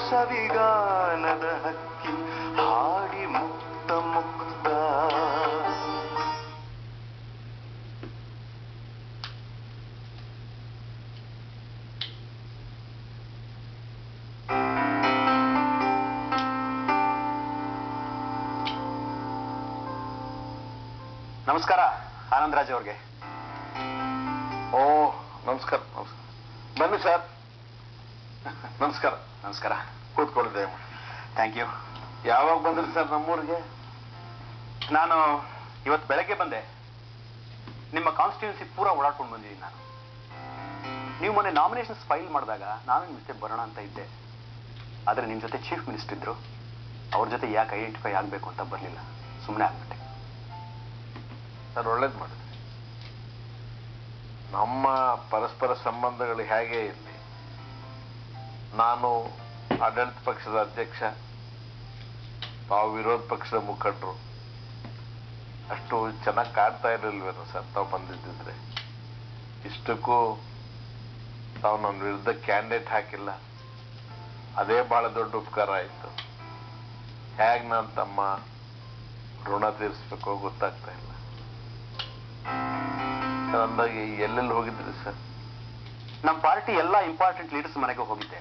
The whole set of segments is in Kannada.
ಸವಿಗಾನದ ಹಕ್ಕಿ ಹಾಡಿ ಮುಕ್ತ ಮುಕ್ತ. ನಮಸ್ಕಾರ ಆನಂದರಾಜ್ ಅವ್ರಿಗೆ. ಓ ನಮಸ್ಕಾರ ನಮಸ್ಕಾರ. ಬನ್ನಿ ಸರ್. ನಮಸ್ಕಾರ. ನಮಸ್ಕಾರ. ಕೂತ್ಕೊಳ್ಳಿದೆ. Thank you. ಯಾವಾಗ ಬಂದ್ರಿ ಸರ್ ನಮ್ಮೂರಿಗೆ? ನಾನು ಇವತ್ತು ಬೆಳಗ್ಗೆ ಬಂದೆ. ನಿಮ್ಮ ಕಾನ್ಸ್ಟಿಟ್ಯೂನ್ಸಿ ಪೂರ ಓಡಾಡ್ಕೊಂಡು ಬಂದಿದ್ದೀನಿ ನಾನು. ನೀವು ಮೊನ್ನೆ ನಾಮಿನೇಷನ್ಸ್ ಫೈಲ್ ಮಾಡಿದಾಗ ನಾನು ನಿಮ್ಮ ಜೊತೆ ಬರೋಣ ಅಂತ ಇದ್ದೆ. ಆದರೆ ನಿಮ್ಮ ಜೊತೆ ಚೀಫ್ ಮಿನಿಸ್ಟರ್ ಇದ್ರು. ಅವ್ರ ಜೊತೆ ಯಾಕೆ ಐಡೆಂಟಿಫೈ ಆಗಬೇಕು ಅಂತ ಬರಲಿಲ್ಲ, ಸುಮ್ಮನೆ ಆಗ್ಬಿಟ್ಟೆ. ಸರ್ ಒಳ್ಳೇದು ಮಾಡಿದ್ರಿ. ನಮ್ಮ ಪರಸ್ಪರ ಸಂಬಂಧಗಳು ಹೇಗೆ ಇರಲಿ, ನಾನು ಆಡಳಿತ ಪಕ್ಷದ ಅಧ್ಯಕ್ಷ, ತಾವು ವಿರೋಧ ಪಕ್ಷದ ಮುಖಂಡರು, ಅಷ್ಟು ಚೆನ್ನಾಗಿ ಕಾಡ್ತಾ ಇರಲಿಲ್ವೇನೋ ಸರ್ ತಾವು ಬಂದಿದ್ದಿದ್ರೆ. ಇಷ್ಟಕ್ಕೂ ತಾವು ನನ್ನ ವಿರುದ್ಧ ಕ್ಯಾಂಡಿಡೇಟ್ ಹಾಕಿಲ್ಲ, ಅದೇ ಬಹಳ ದೊಡ್ಡ ಉಪಕಾರ ಆಯಿತು. ಹೇಗೆ ನಾನು ತಮ್ಮ ಋಣ ತೀರಿಸ್ಬೇಕೋ ಗೊತ್ತಾಗ್ತಾ ಇಲ್ಲ. ಅಂದಾಗಿ ಎಲ್ಲೆಲ್ಲಿ ಹೋಗಿದ್ರಿ ಸರ್? ನಮ್ಮ ಪಾರ್ಟಿ ಎಲ್ಲ ಇಂಪಾರ್ಟೆಂಟ್ ಲೀಡರ್ಸ್ ಮನೆಗೆ ಹೋಗಿದ್ದೆ.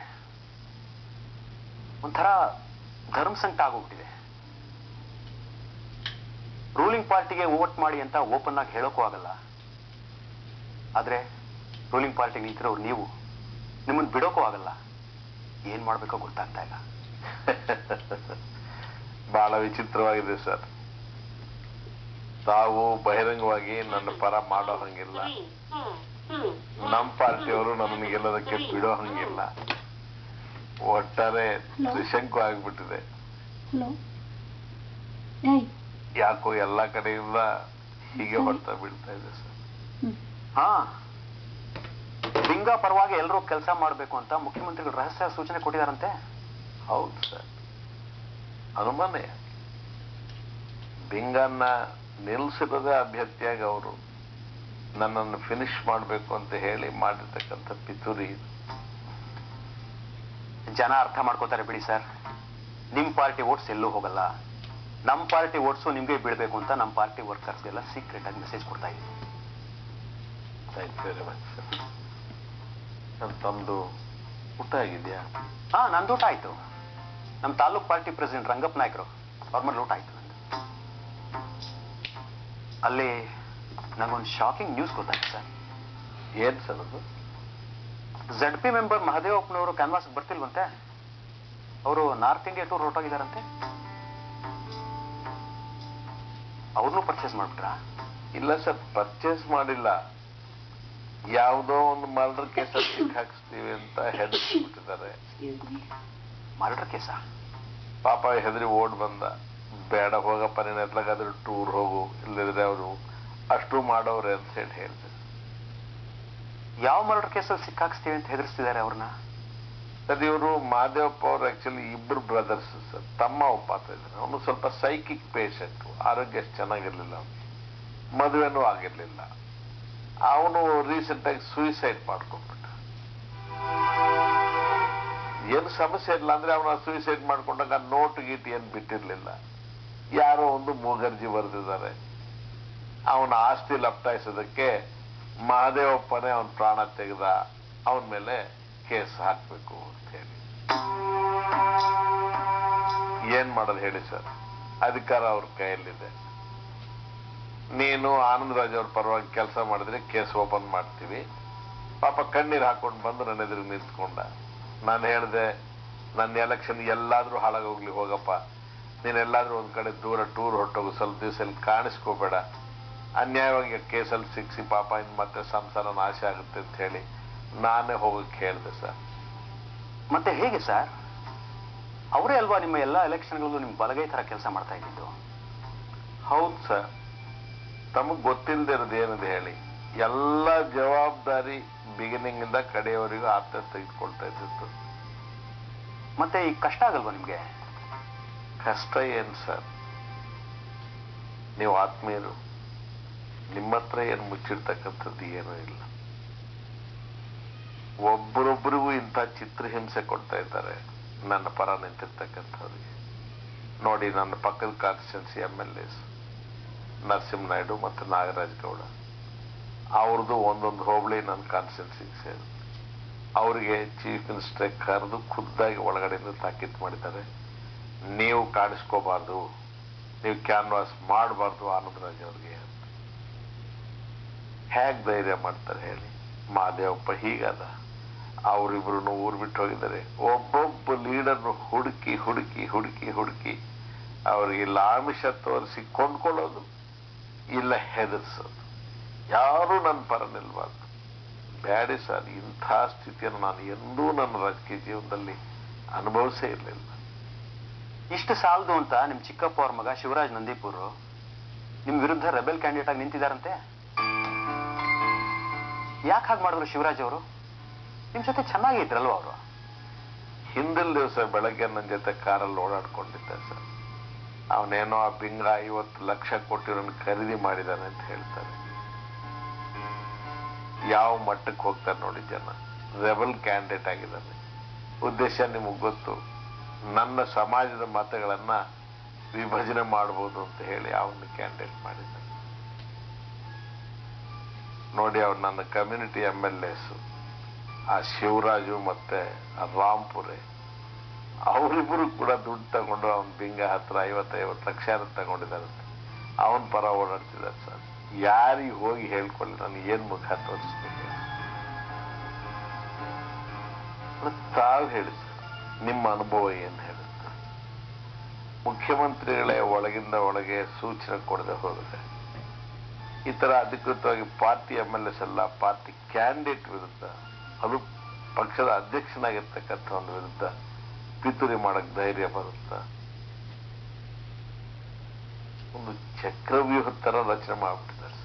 ಒಂಥರ ಧರ್ಮ ಸಂಕಟ ಆಗೋಗ್ಬಿಟ್ಟಿದೆ. ರೂಲಿಂಗ್ ಪಾರ್ಟಿಗೆ ವೋಟ್ ಮಾಡಿ ಅಂತ ಓಪನ್ ಆಗಿ ಹೇಳೋಕ್ಕೂ ಆಗಲ್ಲ. ಆದ್ರೆ ರೂಲಿಂಗ್ ಪಾರ್ಟಿಗೆ ನಿಂತಿರೋರು ನೀವು, ನಿಮ್ಮನ್ನು ಬಿಡೋಕ್ಕೂ ಆಗಲ್ಲ. ಏನ್ ಮಾಡ್ಬೇಕೋ ಗೊತ್ತಾಗ್ತಾ ಇಲ್ಲ. ಬಹಳ ವಿಚಿತ್ರವಾಗಿದೆ ಸರ್. ತಾವು ಬಹಿರಂಗವಾಗಿ ನನ್ನ ಪರ ಮಾಡೋ ಹಂಗಿಲ್ಲ, ನಮ್ಮ ಪಾರ್ಟಿಯವರು ನನ್ನನ್ನು ಗೆಲ್ಲೋದಕ್ಕೆ ಬಿಡೋ ಹಂಗಿಲ್ಲ. ಒಟ್ಟಾರೆ ತ್ರಿಶಂಕು ಆಗ್ಬಿಟ್ಟಿದೆ. ಯಾಕೋ ಎಲ್ಲ ಕಡೆಯಿಂದ ಹೀಗೆ ಹೊಡ್ತಾ ಬೀಳ್ತಾ ಇದೆ ಸರ್. ಹಾ, ಬಿಂಗ ಪರವಾಗಿ ಎಲ್ಲರೂ ಕೆಲಸ ಮಾಡಬೇಕು ಅಂತ ಮುಖ್ಯಮಂತ್ರಿಗಳು ರಹಸ್ಯ ಸೂಚನೆ ಕೊಟ್ಟಿದಾರಂತೆ. ಹೌದು ಸರ್, ಅನುಮಾನ. ಬಿಂಗನ್ನ ನಿಲ್ಲಿಸಿರೋದೇ ಅಭ್ಯರ್ಥಿಯಾಗಿ ಅವರು ನನ್ನನ್ನು ಫಿನಿಶ್ ಮಾಡಬೇಕು ಅಂತ ಹೇಳಿ ಮಾಡಿರ್ತಕ್ಕಂಥ ಪಿತೂರಿ. ಜನ ಅರ್ಥ ಮಾಡ್ಕೋತಾರೆ ಬಿಡಿ ಸರ್. ನಿಮ್ ಪಾರ್ಟಿ ವೋಟ್ಸ್ ಎಲ್ಲೂ ಹೋಗಲ್ಲ. ನಮ್ಮ ಪಾರ್ಟಿ ವೋಟ್ಸು ನಿಮ್ಗೆ ಬೀಳ್ಬೇಕು ಅಂತ ನಮ್ಮ ಪಾರ್ಟಿ ವರ್ಕರ್ಸ್ಗೆಲ್ಲ ಸೀಕ್ರೆಟ್ ಆಗಿ ಮೆಸೇಜ್ ಕೊಡ್ತಾ ಇದ್ದೀವಿ. Thank you very much sir. ತಮ್ಮದು ಊಟ ಆಗಿದೆಯಾ? ಹಾ, ನಂದು ಊಟ ಆಯ್ತು. ನಮ್ಮ ತಾಲೂಕ್ ಪಾರ್ಟಿ ಪ್ರೆಸಿಡೆಂಟ್ ರಂಗಪ್ಪ ನಾಯ್ಕರು ಅವ್ರ ಮೇಲೆ ಊಟ ಆಯ್ತು. ಅಲ್ಲಿ ನಂಗೊಂದು ಶಾಕಿಂಗ್ ನ್ಯೂಸ್ ಗೊತ್ತಾಯ್ತು ಸರ್. ಏನ್ ಸರ್ ಅದು? ZP ಮೆಂಬರ್ ಮಹದೇವಪ್ಪನವರು ಕ್ಯಾನ್ವಾಸ್ ಬರ್ತಿಲ್ವಂತೆ. ಅವರು ನಾರ್ತ್ ಇಂಡಿಯಾ ಟೂರ್ ಹೊರಟೋಗಿದಾರಂತೆ. ಅವ್ರನ್ನೂ ಪರ್ಚೇಸ್ ಮಾಡ್ಬಿಟ್ರಾ? ಇಲ್ಲ ಸರ್, ಪರ್ಚೇಸ್ ಮಾಡಿಲ್ಲ. ಯಾವುದೋ ಒಂದು ಮರ್ಡರ್ ಕೇಸಲ್ಲಿ ಸಿಕ್ ಹಾಕಿಸ್ತೀವಿ ಅಂತ ಹೆದರಿಸ್ಬಿಟ್ಟಿದ್ದಾರೆ. ಮರ್ಡರ್ ಕೇಸಾ? ಪಾಪ ಹೆದರಿ ಓಡ್ ಬಂದ. ಬೇಡ ಹೋಗಪ್ಪ, ನೀನು ಎತ್ಲಾಗಾದ್ರೂ ಟೂರ್ ಹೋಗು, ಇಲ್ಲದಿದ್ರೆ ಅವರು ಅಷ್ಟು ಮಾಡೋರೆ ಅಂತ ಹೇಳಿದೆ. ಯಾವ ಮರ್ಡರ್ ಕೇಸಲ್ಲಿ ಸಿಕ್ಕಾಕ್ಸ್ತೀವಿ ಅಂತ ಹೆದರ್ಸ್ತಿದ್ದಾರೆ ಅವ್ರನ್ನ? ಸರ್, ಇವರು ಮಹಾದೇವಪ್ಪ ಅವರು ಆಕ್ಚುಲಿ ಇಬ್ರು ಬ್ರದರ್ಸ್ ಸರ್. ತಮ್ಮ ಒಬ್ಬ ಇದ್ದಾನೆ. ಅವನು ಸ್ವಲ್ಪ ಸೈಕಿಕ್ ಪೇಷಂಟ್, ಆರೋಗ್ಯ ಅಷ್ಟು ಚೆನ್ನಾಗಿರ್ಲಿಲ್ಲ, ಅವನಿಗೆ ಮದುವೆನೂ ಆಗಿರ್ಲಿಲ್ಲ. ಅವನು ರೀಸೆಂಟ್ ಆಗಿ ಸೂಯಿಸೈಡ್ ಮಾಡ್ಕೊಂಡ್ಬಿಟ್ಟ. ಏನು ಸಮಸ್ಯೆ ಇಲ್ಲ ಅಂದ್ರೆ ಅವನ ಸೂಯಿಸೈಡ್ ಮಾಡ್ಕೊಂಡಾಗ ನೋಟ್ ಗೀಟ್ ಏನ್ ಬಿಟ್ಟಿರ್ಲಿಲ್ಲ. ಯಾರೋ ಒಂದು ಮೂಗರ್ಜಿ ಬರೆದಿದ್ದಾರೆ. ಅವನ ಆಸ್ತಿ ಲಪ್ಟಾಯಿಸೋದಕ್ಕೆ ಮಹದೇವಪ್ಪನೇ ಅವನ ಪ್ರಾಣ ತೆಗೆದ, ಅವನ ಮೇಲೆ ಕೇಸ್ ಹಾಕ್ಬೇಕು ಅಂತ ಹೇಳಿ. ಏನ್ ಮಾಡೋದು ಹೇಳಿ ಸರ್? ಅಧಿಕಾರ ಅವ್ರ ಕೈಯಲ್ಲಿದೆ. ನೀನು ಆನಂದರಾಜ್ ಅವ್ರ ಪರವಾಗಿ ಕೆಲಸ ಮಾಡಿದ್ರೆ ಕೇಸ್ ಓಪನ್ ಮಾಡ್ತೀವಿ. ಪಾಪ ಕಣ್ಣೀರು ಹಾಕೊಂಡು ಬಂದು ನನ್ನ ಎದುರು ನಿಂತ್ಕೊಂಡ. ನಾನು ಹೇಳಿದೆ, ನನ್ನ ಎಲೆಕ್ಷನ್ ಎಲ್ಲಾದ್ರೂ ಹಾಳಾಗೋಗ್ಲಿ ಹೋಗಪ್ಪ, ನೀನೆಲ್ಲಾದ್ರೂ ಒಂದ್ ಕಡೆ ದೂರ ಟೂರ್ ಹೊರಟೋಗು, ಸ್ವಲ್ಪ ದಿವಸ ಇಲ್ಲಿ ಕಾಣಿಸ್ಕೋಬೇಡ, ಅನ್ಯಾಯವಾಗಿ ಕೇಸಲ್ಲಿ ಸಿಕ್ಸಿ ಪಾಪ ಇನ್ ಮತ್ತೆ ಸಂಸಾರ ನಾಶ ಆಗುತ್ತೆ ಅಂತ ಹೇಳಿ ನಾನೇ ಹೋಗಕ್ಕೆ ಹೇಳಿದೆ ಸರ್. ಮತ್ತೆ ಹೇಗೆ ಸರ್? ಅವರೇ ಅಲ್ವಾ ನಿಮ್ಮ ಎಲ್ಲ ಎಲೆಕ್ಷನ್ಗಳಲ್ಲೂ ನಿಮ್ಮ ಬಲಗೈ ತರ ಕೆಲಸ ಮಾಡ್ತಾ ಇದ್ದಿದ್ದು? ಹೌದು ಸರ್, ತಮಗ್ ಗೊತ್ತಿಲ್ಲದೆ ಇರೋದು ಏನಿದೆ ಹೇಳಿ? ಎಲ್ಲ ಜವಾಬ್ದಾರಿ ಬಿಗಿನಿಂಗ್ ಇಂದ ಕಡೆಯವರೆಗೂ ಆತ ತೆಗೆದುಕೊಳ್ತಾ ಇದ್ದಿತ್ತು. ಮತ್ತೆ ಈ ಕಷ್ಟ ಆಗಲ್ವಾ ನಿಮ್ಗೆ? ಕಷ್ಟ ಏನ್ ಸರ್, ನೀವು ಆತ್ಮೀಯರು, ನಿಮ್ಮ ಹತ್ರ ಏನು ಮುಚ್ಚಿಡ್ತಕ್ಕಂಥದ್ದು ಏನೂ ಇಲ್ಲ. ಒಬ್ಬರೊಬ್ಬರಿಗೂ ಇಂಥ ಚಿತ್ರಹಿಂಸೆ ಕೊಡ್ತಾ ಇದ್ದಾರೆ. ನನ್ನ ಪರ ನಿಂತಿರ್ತಕ್ಕಂಥವ್ರಿಗೆ. ನೋಡಿ, ನನ್ನ ಪಕ್ಕದ ಕಾನ್ಸ್ಟಿಟ್ಯೂನ್ಸಿ MLAs ನರಸಿಂಹನಾಯ್ಡು ಮತ್ತು ನಾಗರಾಜ್ ಗೌಡ, ಅವ್ರದ್ದು ಒಂದೊಂದು ಹೋಬಳಿ ನನ್ನ ಕಾನ್ಸ್ಟಿಟ್ಯೂನ್ಸಿಗೆ ಸೇರುತ್ತೆ. ಅವರಿಗೆ ಚೀಫ್ ಮಿನಿಸ್ಟರ್ ಕರೆದು ಖುದ್ದಾಗಿ ಒಳಗಡೆಯಿಂದ ತಾಕೀತು ಮಾಡಿದ್ದಾರೆ, ನೀವು ಕಾಣಿಸ್ಕೋಬಾರ್ದು, ನೀವು ಕ್ಯಾನ್ವಾಸ್ ಮಾಡಬಾರ್ದು ಆನಂದರಾಜ್ ಅವ್ರಿಗೆ. ಹೇಗೆ ಧೈರ್ಯ ಮಾಡ್ತಾರೆ ಹೇಳಿ? ಮಹಾದೇವಪ್ಪ ಹೀಗದ, ಅವರಿಬ್ರು ಊರು ಬಿಟ್ಟು ಹೋಗಿದ್ದಾರೆ. ಒಬ್ಬೊಬ್ಬ ಲೀಡರ್ನು ಹುಡುಕಿ ಹುಡುಕಿ ಹುಡುಕಿ ಹುಡುಕಿ ಅವ್ರಿಗೆ ಇಲ್ಲ ಆಮಿಷ ತೋರಿಸಿ ಕೊಂಡ್ಕೊಳ್ಳೋದು, ಇಲ್ಲ ಹೆದರ್ಸೋದು. ಯಾರೂ ನನ್ನ ಪರ ನಿಲ್ಬಾರ್ದು. ಬ್ಯಾಡಿ ಸರ್, ಇಂಥ ಸ್ಥಿತಿಯನ್ನು ನಾನು ಎಂದೂ ನನ್ನ ರಾಜಕೀಯ ಜೀವನದಲ್ಲಿ ಅನುಭವಿಸೇ ಇರಲಿಲ್ಲ. ಇಷ್ಟು ಸಾಲದು ಅಂತ ನಿಮ್ ಚಿಕ್ಕಪ್ಪ ಅವ್ರ ಮಗ ಶಿವರಾಜ್ ನಂದೀಪುರ್ ನಿಮ್ ವಿರುದ್ಧ ರೆಬೆಲ್ ಕ್ಯಾಂಡಿಡೇಟ್ ಆಗಿ ನಿಂತಿದ್ದಾರಂತೆ. ಯಾಕೆ ಹಾಗೆ ಮಾಡಿದ್ರು ಶಿವರಾಜ್ ಅವರು? ನಿಮ್ ಜೊತೆ ಚೆನ್ನಾಗಿ ಇದ್ರಲ್ವ ಅವರು? ಹಿಂದಿನ ದಿವಸ ಬೆಳಗ್ಗೆ ನನ್ನ ಜೊತೆ ಕಾರಲ್ಲಿ ಓಡಾಡ್ಕೊಂಡಿದ್ದೆ ಸರ್. ಅವನೇನೋ ಆ ಬಿಂಗ 50 ಲಕ್ಷ ಕೊಟ್ಟಿರೋನ್ ಖರೀದಿ ಮಾಡಿದಾನೆ ಅಂತ ಹೇಳ್ತಾರೆ. ಯಾವ ಮಟ್ಟಕ್ಕೆ ಹೋಗ್ತಾರೆ ನೋಡಿ ಜನ. ರೆಬಲ್ ಕ್ಯಾಂಡಿಡೇಟ್ ಆಗಿದ್ದಾನೆ. ಉದ್ದೇಶ ನಿಮಗೆ ಗೊತ್ತು, ನನ್ನ ಸಮಾಜದ ಮತಗಳನ್ನ ವಿಭಜನೆ ಮಾಡಬಹುದು ಅಂತ ಹೇಳಿ ಅವನ್ನ ಕ್ಯಾಂಡಿಡೇಟ್ ಮಾಡಿದ್ದಾನೆ. ನೋಡಿ, ಅವ್ರು ನನ್ನ ಕಮ್ಯುನಿಟಿ MLAs, ಆ ಶಿವರಾಜು ಮತ್ತೆ ಆ ರಾಂಪುರೆ, ಅವರಿಬ್ಬರು ಕೂಡ ದುಡ್ಡು ತಗೊಂಡು ಅವನ್ ಬಿಂಗ ಹತ್ರ 50 ಲಕ್ಷ ತಗೊಂಡಿದ್ದಾರಂತೆ. ಅವನ್ ಪರ ಓಡಾಡ್ತಿದ್ದಾರೆ ಸರ್. ಯಾರಿಗೆ ಹೋಗಿ ಹೇಳ್ಕೊಳ್ಳಿ, ನಾನು ಏನ್ ಮುಖ ತೋರಿಸ್ಬೇಕು? ತಾವು ಹೇಳಿ ಸರ್, ನಿಮ್ಮ ಅನುಭವ ಏನ್ ಹೇಳುತ್ತೆ? ಮುಖ್ಯಮಂತ್ರಿಗಳೇ ಒಳಗಿಂದ ಒಳಗೆ ಸೂಚನೆ ಕೊಡದೆ ಹೋದರೆ ಈ ತರ ಅಧಿಕೃತವಾಗಿ ಪಾರ್ಟಿ MLAs ಎಲ್ಲ ಪಾರ್ಟಿ ಕ್ಯಾಂಡಿಡೇಟ್ ವಿರುದ್ಧ, ಅದು ಪಕ್ಷದ ಅಧ್ಯಕ್ಷನಾಗಿರ್ತಕ್ಕಂಥ ಒಂದು ವಿರುದ್ಧ ಪಿತೂರಿ ಮಾಡಕ್ ಧೈರ್ಯ ಬರುತ್ತಾ? ಒಂದು ಚಕ್ರವ್ಯೂಹ ತರ ರಚನೆ ಮಾಡ್ಬಿಟ್ಟಿದ್ದಾರೆ.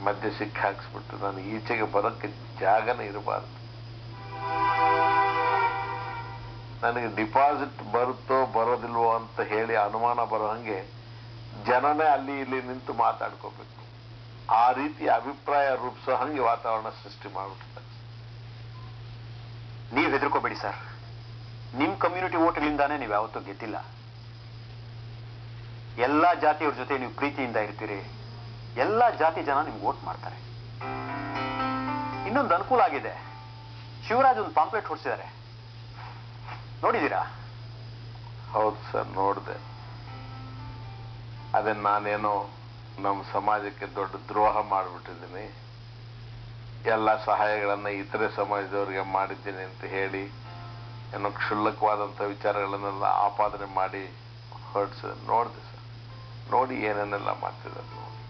ಮಧ್ಯೆ ಸಿಕ್ಕಿ ಹಾಕ್ಸ್ಬಿಟ್ಟು ನಾನು ಈಚೆಗೆ ಬರೋಕ್ಕೆ ಜಾಗನೇ ಇರಬಾರ್ದು. ನನಗೆ ಡಿಪಾಸಿಟ್ ಬರುತ್ತೋ ಬರೋದಿಲ್ವೋ ಅಂತ ಹೇಳಿ ಅನುಮಾನ ಬರೋ ಹಂಗೆ ಜನನೇ ಅಲ್ಲಿ ಇಲ್ಲಿ ನಿಂತು ಮಾತಾಡ್ಕೋಬೇಕು. ಆ ರೀತಿ ಅಭಿಪ್ರಾಯ ರೂಪಿಸೋ ಹಂಗೆ ವಾತಾವರಣ ಸೃಷ್ಟಿ ಮಾಡ್ಬಿಟ್ಟಿದ್ದಾರೆ. ನೀವ್ ಹೆದರ್ಕೋಬೇಡಿ ಸರ್, ನಿಮ್ ಕಮ್ಯುನಿಟಿ ಓಟ್ಗಳಿಂದಾನೇ ನೀವು ಯಾವತ್ತೂ ಗೆದ್ದಿಲ್ಲ. ಎಲ್ಲಾ ಜಾತಿಯವ್ರ ಜೊತೆ ನೀವು ಪ್ರೀತಿಯಿಂದ ಇರ್ತೀರಿ, ಎಲ್ಲಾ ಜಾತಿ ಜನ ನಿಮ್ಗೆ ವೋಟ್ ಮಾಡ್ತಾರೆ. ಇನ್ನೊಂದು ಅನುಕೂಲ ಆಗಿದೆ, ಶಿವರಾಜ್ ಒಂದು ಪಾಂಪ್ಲೆಟ್ ಹೊಡಿಸಿದ್ದಾರೆ, ನೋಡಿದೀರಾ? ಹೌದು ಸರ್, ನೋಡಿದೆ. ಅದೇ ನಾನೇನೋ ನಮ್ಮ ಸಮಾಜಕ್ಕೆ ದೊಡ್ಡ ದ್ರೋಹ ಮಾಡಿಬಿಟ್ಟಿದ್ದೀನಿ, ಎಲ್ಲ ಸಹಾಯಗಳನ್ನ ಇತರೆ ಸಮಾಜದವರಿಗೆ ಮಾಡಿದ್ದೀನಿ ಅಂತ ಹೇಳಿ ಏನೋ ಕ್ಷುಲ್ಲಕವಾದಂಥ ವಿಚಾರಗಳನ್ನೆಲ್ಲ ಆಪಾದನೆ ಮಾಡಿ ಹೊರಡಿಸ ನೋಡಿದೆ ಸರ್. ನೋಡಿ ಏನೇನೆಲ್ಲ ಮಾಡ್ತಿದ್ದಾರೆ ನೋಡಿ.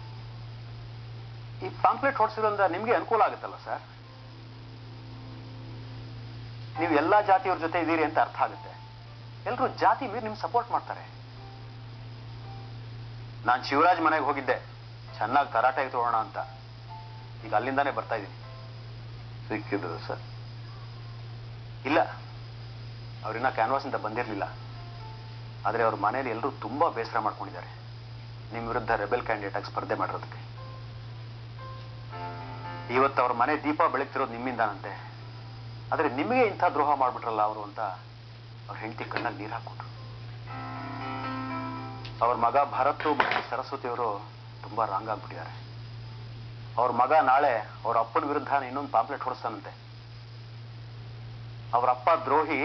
ಈ ಪಾಂಪ್ಲೆಟ್ ಹೊಡಿಸಿದ್ರಿಂದ ನಿಮ್ಗೆ ಅನುಕೂಲ ಆಗುತ್ತಲ್ಲ ಸರ್. ನೀವು ಎಲ್ಲಾ ಜಾತಿಯವ್ರ ಜೊತೆ ಇದ್ದೀರಿ ಅಂತ ಅರ್ಥ ಆಗುತ್ತೆ. ಎಲ್ಲರೂ ಜಾತಿ ಮೀರಿ ನಿಮ್ಗೆ ಸಪೋರ್ಟ್ ಮಾಡ್ತಾರೆ. ನಾನು ಶಿವರಾಜ್ ಮನೆಗೆ ಹೋಗಿದ್ದೆ, ಚೆನ್ನಾಗಿ ತರಾಟೆಗೆ ತಗೋಣ ಅಂತ. ಈಗ ಅಲ್ಲಿಂದಾನೇ ಬರ್ತಾ ಇದ್ದೀನಿ. ಸಿಕ್ಕಿದ್ರು ಸರ್? ಇಲ್ಲ, ಅವ್ರಿನ್ನ ಕ್ಯಾನ್ವಾಸ್ ಇಂದ ಬಂದಿರಲಿಲ್ಲ. ಆದರೆ ಅವ್ರ ಮನೆಯಲ್ಲಿ ಎಲ್ಲರೂ ತುಂಬಾ ಬೇಸರ ಮಾಡ್ಕೊಂಡಿದ್ದಾರೆ ನಿಮ್ಮ ವಿರುದ್ಧ ರೆಬೆಲ್ ಕ್ಯಾಂಡಿಡೇಟ್ ಆಗಿ ಸ್ಪರ್ಧೆ ಮಾಡಿರೋದಕ್ಕೆ. ಇವತ್ತು ಅವ್ರ ಮನೆ ದೀಪ ಬೆಳಗ್ತಿರೋದು ನಿಮ್ಮಿಂದಾನಂತೆ. ಆದರೆ ನಿಮಗೆ ಇಂಥ ದ್ರೋಹ ಮಾಡ್ಬಿಟ್ರಲ್ಲ ಅವರು ಅಂತ ಅವ್ರ ಹೆಂಡತಿ ಕಣ್ಣಲ್ಲಿ ನೀರು ಹಾಕ್ಕೊಟ್ರು. ಅವ್ರ ಮಗ ಭರತ್ ಮತ್ತು ಸರಸ್ವತಿಯವರು ತುಂಬಾ ರಾಂಗ್ ಆಗ್ಬಿಟ್ಟಿದ್ದಾರೆ. ಅವ್ರ ಮಗ ನಾಳೆ ಅವ್ರ ಅಪ್ಪನ ವಿರುದ್ಧ ಇನ್ನೊಂದು ಪಾಂಪ್ಲೆಟ್ ಹೊಡಿಸ್ತಾನಂತೆ. ಅವ್ರ ಅಪ್ಪ ದ್ರೋಹಿ,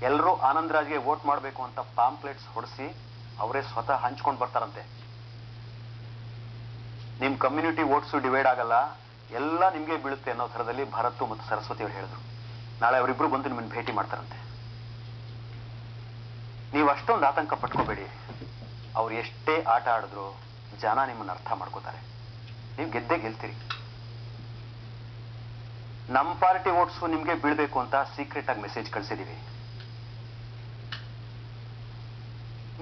ಎಲ್ಲರೂ ಆನಂದರಾಜ್ಗೆ ವೋಟ್ ಮಾಡಬೇಕು ಅಂತ ಪಾಂಪ್ಲೆಟ್ಸ್ ಹೊಡಿಸಿ ಅವರೇ ಸ್ವತಃ ಹಂಚ್ಕೊಂಡು ಬರ್ತಾರಂತೆ. ನಿಮ್ ಕಮ್ಯುನಿಟಿ ವೋಟ್ಸು ಡಿವೈಡ್ ಆಗಲ್ಲ, ಎಲ್ಲ ನಿಮ್ಗೆ ಬೀಳುತ್ತೆ ಅನ್ನೋ ಥರದಲ್ಲಿ ಭರತ್ ಮತ್ತು ಸರಸ್ವತಿ ಅವರು ಹೇಳಿದ್ರು. ನಾಳೆ ಅವರಿಬ್ರು ಬಂದು ನಿಮ್ಮನ್ನು ಭೇಟಿ ಮಾಡ್ತಾರಂತೆ. ನೀವು ಅಷ್ಟೊಂದು ಆತಂಕ ಪಟ್ಕೋಬೇಡಿ. ಅವ್ರು ಎಷ್ಟೇ ಆಟ ಆಡಿದ್ರು ಜನ ನಿಮ್ಮನ್ನು ಅರ್ಥ ಮಾಡ್ಕೋತಾರೆ. ನೀವು ಗೆದ್ದೇ ಗೆಲ್ತೀರಿ. ನಮ್ಮ ಪಾರ್ಟಿ ವೋಟ್ಸು ನಿಮ್ಗೆ ಬೀಳ್ಬೇಕು ಅಂತ ಸೀಕ್ರೆಟ್ ಆಗಿ ಮೆಸೇಜ್ ಕಳಿಸಿದೀವಿ.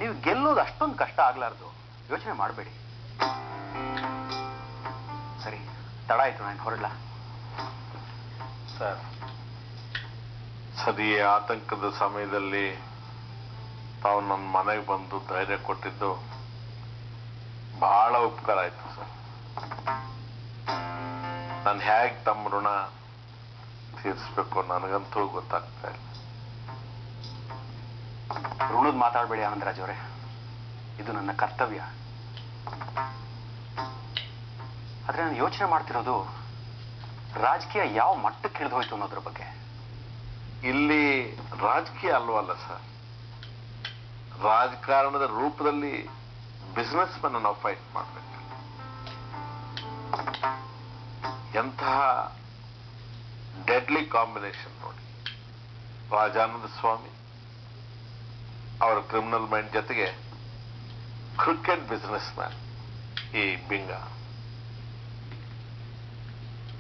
ನೀವು ಗೆಲ್ಲೋದು ಅಷ್ಟೊಂದು ಕಷ್ಟ ಆಗ್ಲಾರ್ದು, ಯೋಚನೆ ಮಾಡಬೇಡಿ. ಸರಿ, ತಡ ಆಯ್ತು, ನಾನು ಹೊರಡ್ಲಾ? ಸರ್, ಸರಿ, ಆತಂಕದ ಸಮಯದಲ್ಲಿ ತಾವು ನನ್ನ ಮನೆಗೆ ಬಂದು ಧೈರ್ಯ ಕೊಟ್ಟಿದ್ದು ಬಹಳ ಉಪಕಾರ ಆಯ್ತು ಸರ್. ನಾನು ಹೇಗೆ ತಮ್ಮ ಋಣ ತೀರಿಸ್ಬೇಕು ನನಗಂತೂ ಗೊತ್ತಾಗ್ತಾ ಇಲ್ಲ. ಮಾತಾಡಬೇಡಿ ಆನಂದರಾಜ್ ಅವರೇ, ಇದು ನನ್ನ ಕರ್ತವ್ಯ. ಆದ್ರೆ ನಾನು ಯೋಚನೆ ಮಾಡ್ತಿರೋದು ರಾಜಕೀಯ ಯಾವ ಮಟ್ಟಕ್ಕೆ ಇಳಿದು ಹೋಯ್ತು ಅನ್ನೋದ್ರ ಬಗ್ಗೆ. ಇಲ್ಲಿ ರಾಜಕೀಯ ಅಲ್ವಲ್ಲ ಸರ್, ರಾಜಕಾರಣದ ರೂಪದಲ್ಲಿ ಬಿಸ್ನೆಸ್ ಮನ್ನ ನಾವು ಫೈಟ್ ಮಾಡಬೇಕು. ಎಂತಹ ಡೆಡ್ಲಿ ಕಾಂಬಿನೇಷನ್ ನೋಡಿ. ರಾಜಾನಂದ ಸ್ವಾಮಿ ಅವರ ಕ್ರಿಮಿನಲ್ ಮೈಂಡ್ ಜೊತೆಗೆ ಕ್ರಿಕೆಟ್ ಬಿಸ್ನೆಸ್ ಮ್ಯಾನ್ ಈ ಬಿಂಗ,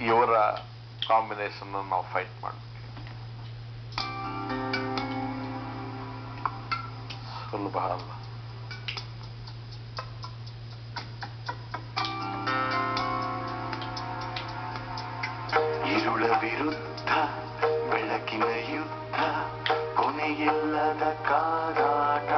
ಇವರ ಕಾಂಬಿನೇಷನ್ ನಾವು ಫೈಟ್ ಮಾಡಬೇಕು. ಸುಲಭ ಅಲ್ಲ. ഇരുള വിരുദ്ധ ಬೆಳಕಿನ ಯುದ್ಧ, ಕೊನೆಯಿಲ್ಲದ ಕಾದಾಟ.